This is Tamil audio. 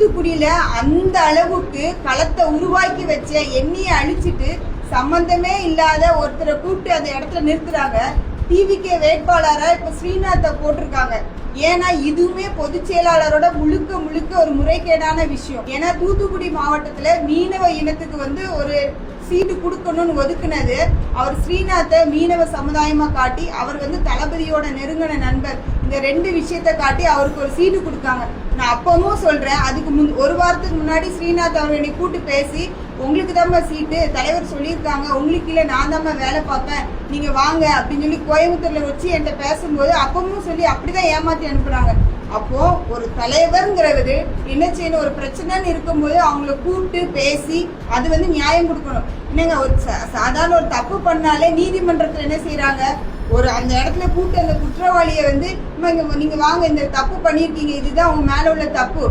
தூத்துக்குடியில அந்த அளவுக்கு களத்தை உருவாக்கி வச்ச எண்ணியை அழிச்சிட்டு சம்பந்தமே இல்லாத ஒருத்தரை கூப்பிட்டு அந்த இடத்துல நிறுத்துறாங்க. டிவிகே வேட்பாளரா இப்ப ஸ்ரீநாத்தை போட்டிருக்காங்க. ஏன்னா இதுவுமே பொதுச் செயலாளரோட முழுக்க ஒரு முறைகேடான விஷயம். ஏன்னா தூத்துக்குடி மாவட்டத்துல மீனவ இனத்துக்கு ஒரு சீட்டு கொடுக்கணும்னு ஒதுக்குனது அவர் ஸ்ரீநாத்தை மீனவ சமுதாயமா காட்டி அவர் தளபதியோட நெருங்கின நண்பர். இந்த 2 விஷயத்தை காட்டி அவருக்கு ஒரு சீட்டு கொடுக்காங்க. நான் அப்பவும் சொல்றேன், அதுக்கு ஒரு வாரத்துக்கு முன்னாடி ஸ்ரீநாத் அவர் என்னை கூட்டு பேசி உங்களுக்கு தான் சீட்டு தலைவர் சொல்லியிருக்காங்க, உங்களுக்கு இல்லை நான் தான் வேலை பார்ப்பேன், நீங்க வாங்க அப்படின்னு சொல்லி கோயம்புத்தூர்ல வச்சு என்கிட்ட பேசும்போது அப்பவும் சொல்லி அப்படிதான் ஏமாத்தி அனுப்புறாங்க. அப்போ ஒரு தலைவர்ங்கிறது என்ன செய்யணும், ஒரு பிரச்சனைன்னு இருக்கும்போது அவங்கள கூப்பிட்டு பேசி அது நியாயம் கொடுக்கணும். என்னங்க ஒரு சாதாரண ஒரு தப்பு பண்ணாலே நீதிமன்றத்துல என்ன செய்யறாங்க, அந்த இடத்துல கூப்பிட்டு அந்த குற்றவாளியை நீங்க வாங்க இந்த தப்பு பண்ணிருக்கீங்க, இதுதான் உங்க மேல உள்ள தப்பு,